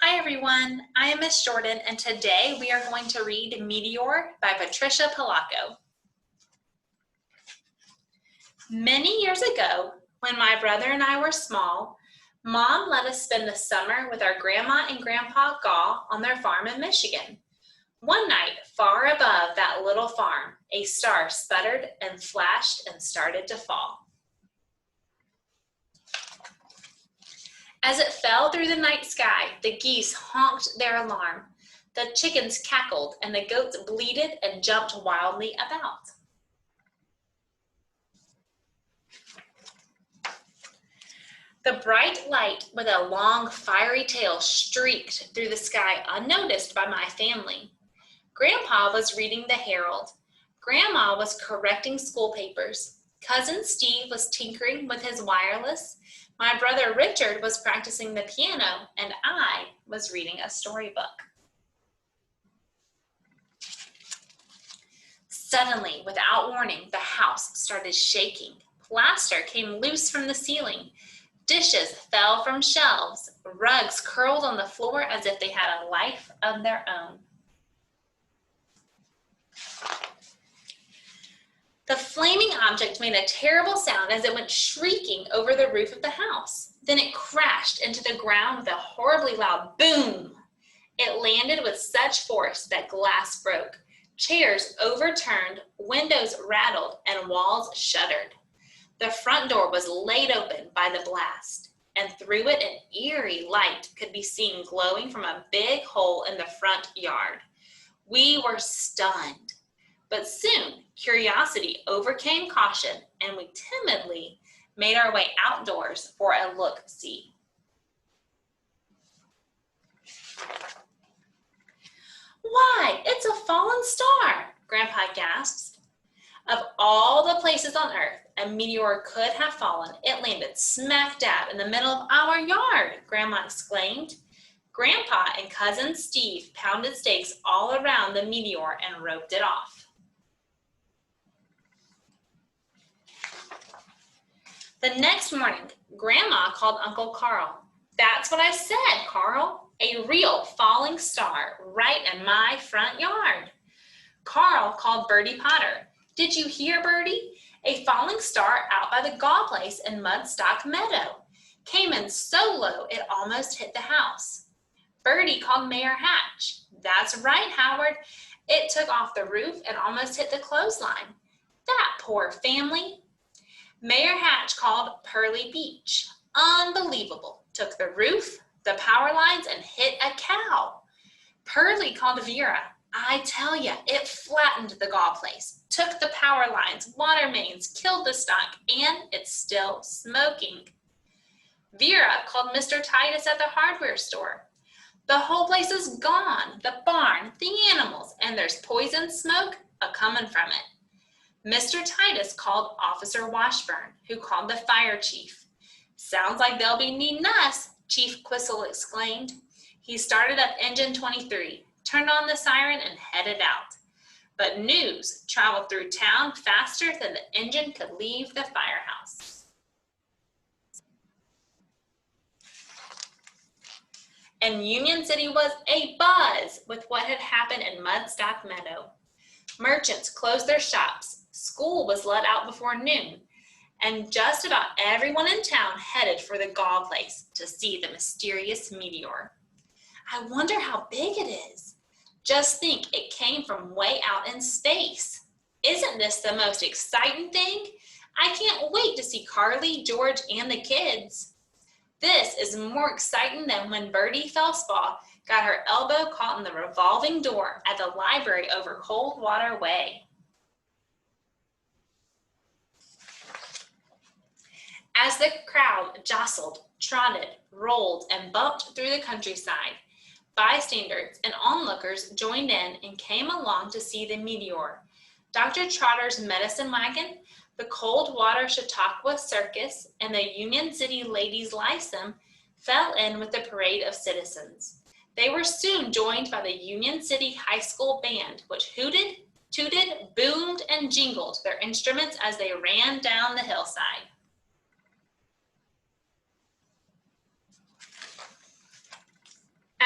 Hi everyone, I am Miss Jordan and today we are going to read Meteor by Patricia Polacco. Many years ago, when my brother and I were small, Mom let us spend the summer with our Grandma and Grandpa Gaw on their farm in Michigan. One night, far above that little farm, a star sputtered and flashed and started to fall. As it fell through the night sky, the geese honked their alarm. The chickens cackled and the goats bleated and jumped wildly about. The bright light with a long fiery tail streaked through the sky unnoticed by my family. Grandpa was reading the Herald. Grandma was correcting school papers. Cousin Steve was tinkering with his wireless. My brother Richard was practicing the piano, and I was reading a storybook. Suddenly, without warning, the house started shaking. Plaster came loose from the ceiling. Dishes fell from shelves. Rugs curled on the floor as if they had a life of their own. The flaming object made a terrible sound as it went shrieking over the roof of the house. Then it crashed into the ground with a horribly loud boom. It landed with such force that glass broke. Chairs overturned, windows rattled, and walls shuddered. The front door was laid open by the blast, and through it an eerie light could be seen glowing from a big hole in the front yard. We were stunned. But soon, curiosity overcame caution, and we timidly made our way outdoors for a look-see. "Why, it's a fallen star," Grandpa gasped. Of all the places on Earth a meteor could have fallen, it landed smack dab in the middle of our yard, Grandma exclaimed. Grandpa and Cousin Steve pounded stakes all around the meteor and roped it off. The next morning, Grandma called Uncle Carl. "That's what I said, Carl. A real falling star right in my front yard." Carl called Bertie Potter. "Did you hear, Bertie? A falling star out by the Gaw place in Mudstock Meadow. Came in so low it almost hit the house." Bertie called Mayor Hatch. "That's right, Howard. It took off the roof and almost hit the clothesline. That poor family." Mayor Hatch called Pearly Beach. "Unbelievable. Took the roof, the power lines, and hit a cow." Pearly called Vera. "I tell ya, it flattened the Gaw place, took the power lines, water mains, killed the stock, and it's still smoking." Vera called Mr. Titus at the hardware store. "The whole place is gone, the barn, the animals, and there's poison smoke a-comin' from it." Mr. Titus called Officer Washburn, who called the fire chief. "Sounds like they'll be needing us," Chief Quissel exclaimed. He started up engine 23, turned on the siren, and headed out. But news traveled through town faster than the engine could leave the firehouse. And Union City was abuzz with what had happened in Mudstock Meadow. Merchants closed their shops. School was let out before noon, and just about everyone in town headed for the Gaw place to see the mysterious meteor. "I wonder how big it is. Just think, it came from way out in space. Isn't this the most exciting thing? I can't wait to see Carly, George, and the kids." This is more exciting than when Bertie Felsbaugh got her elbow caught in the revolving door at the library over Coldwater Way. As the crowd jostled, trotted, rolled, and bumped through the countryside, bystanders and onlookers joined in and came along to see the meteor. Dr. Trotter's medicine wagon, the Coldwater Chautauqua Circus, and the Union City Ladies Lyceum fell in with the parade of citizens. They were soon joined by the Union City High School band, which hooted, tooted, boomed, and jingled their instruments as they ran down the hillside.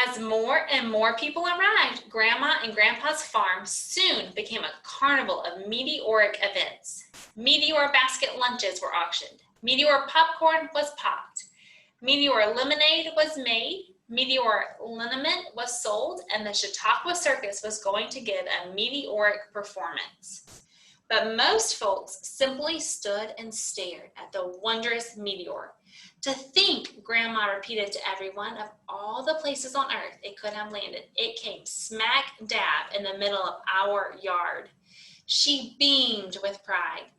As more and more people arrived, Grandma and Grandpa's farm soon became a carnival of meteoric events. Meteor basket lunches were auctioned. Meteor popcorn was popped. Meteor lemonade was made. Meteor liniment was sold, and the Chautauqua Circus was going to give a meteoric performance. But most folks simply stood and stared at the wondrous meteor. To think, Grandma repeated to everyone, of all the places on earth it could have landed, it came smack dab in the middle of our yard. She beamed with pride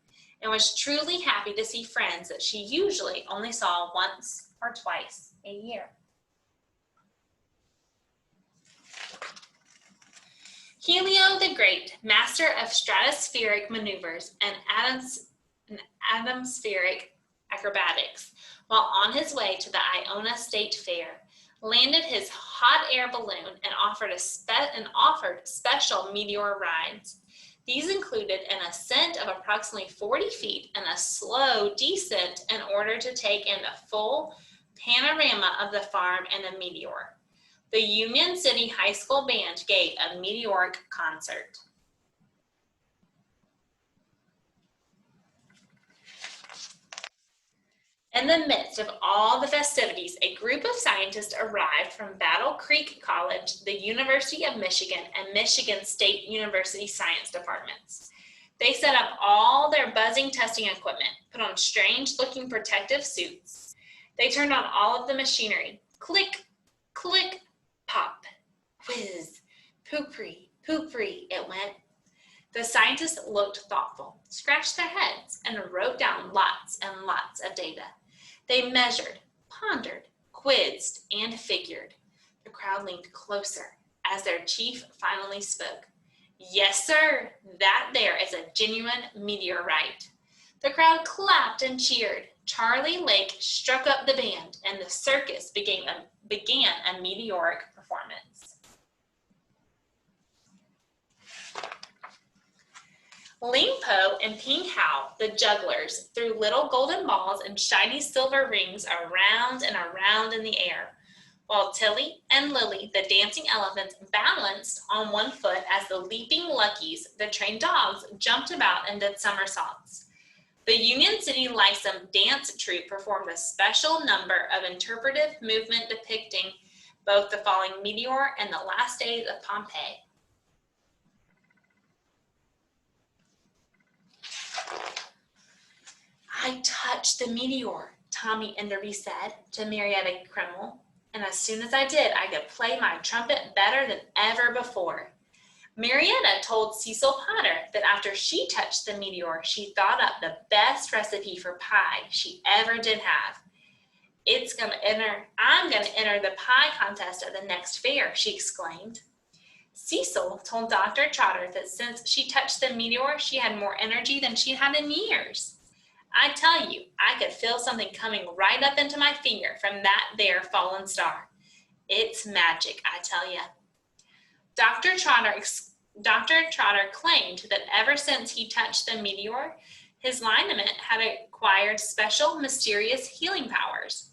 and was truly happy to see friends that she usually only saw once or twice a year. Helio the Great, master of stratospheric maneuvers and atmospheric acrobatics, while on his way to the Iona State Fair, landed his hot air balloon and offered special meteor rides. These included an ascent of approximately 40 feet and a slow descent in order to take in the full panorama of the farm and the meteor. The Union City High School Band gave a meteoric concert. In the midst of all the festivities, a group of scientists arrived from Battle Creek College, the University of Michigan, and Michigan State University science departments. They set up all their buzzing testing equipment, put on strange-looking protective suits. They turned on all of the machinery. Click, click, pop, whiz, poopery, poopery, it went. The scientists looked thoughtful, scratched their heads, and wrote down lots and lots of data. They measured, pondered, quizzed, and figured. The crowd leaned closer as their chief finally spoke. Yes, sir, that there is a genuine meteorite. The crowd clapped and cheered. Charlie Lake struck up the band, and the circus began a meteoric performance. Ling Po and Ping Hao, the jugglers, threw little golden balls and shiny silver rings around and around in the air, while Tilly and Lily, the dancing elephants, balanced on one foot as the leaping Luckies, the trained dogs, jumped about and did somersaults. The Union City Lyceum dance troupe performed a special number of interpretive movement depicting both the falling meteor and the last days of Pompeii. I touched the meteor, Tommy Enderby said to Marietta Kreml, and as soon as I did, I could play my trumpet better than ever before. Marietta told Cecil Potter that after she touched the meteor, she thought up the best recipe for pie she ever did have. I'm gonna enter the pie contest at the next fair, she exclaimed. Cecil told Dr. Trotter that since she touched the meteor, she had more energy than she'd had in years. I tell you, I could feel something coming right up into my finger from that there fallen star. It's magic, I tell you. Dr. Trotter claimed that ever since he touched the meteor, his lineament had acquired special, mysterious healing powers.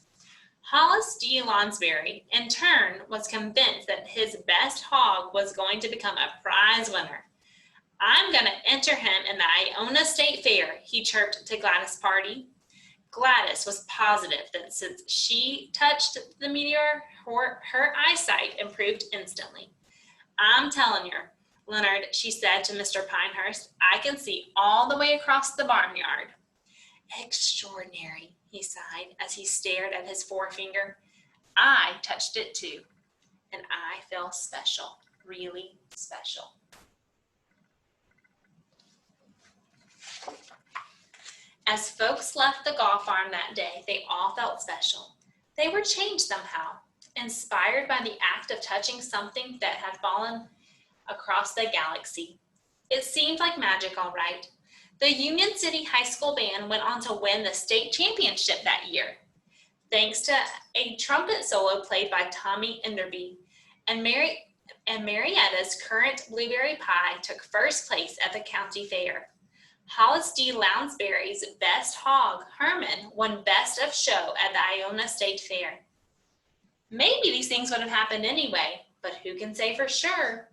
Hollis D. Lonsberry, in turn, was convinced that his best hog was going to become a prize winner. I'm going to enter him in the Iona State Fair, he chirped to Gladys' party. Gladys was positive that since she touched the meteor, her eyesight improved instantly. I'm telling you, Leonard, she said to Mr. Pinehurst, I can see all the way across the barnyard. Extraordinary, he sighed as he stared at his forefinger. I touched it too, and I feel special, really special. As folks left the golf farm that day, they all felt special. They were changed somehow, inspired by the act of touching something that had fallen across the galaxy. It seemed like magic, all right. The Union City High School Band went on to win the state championship that year, thanks to a trumpet solo played by Tommy Enderby, and Marietta's current blueberry pie took first place at the county fair. Hollis D. Lounsbury's best hog, Herman, won best of show at the Iona State Fair. Maybe these things would have happened anyway, but who can say for sure?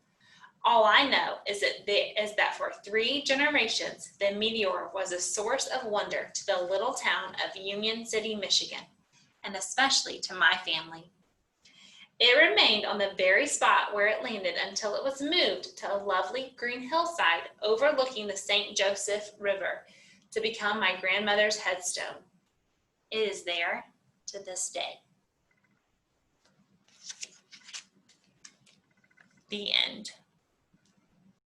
All I know is that for 3 generations, the meteor was a source of wonder to the little town of Union City, Michigan, and especially to my family. It remained on the very spot where it landed until it was moved to a lovely green hillside overlooking the St. Joseph River to become my grandmother's headstone. It is there to this day. The end.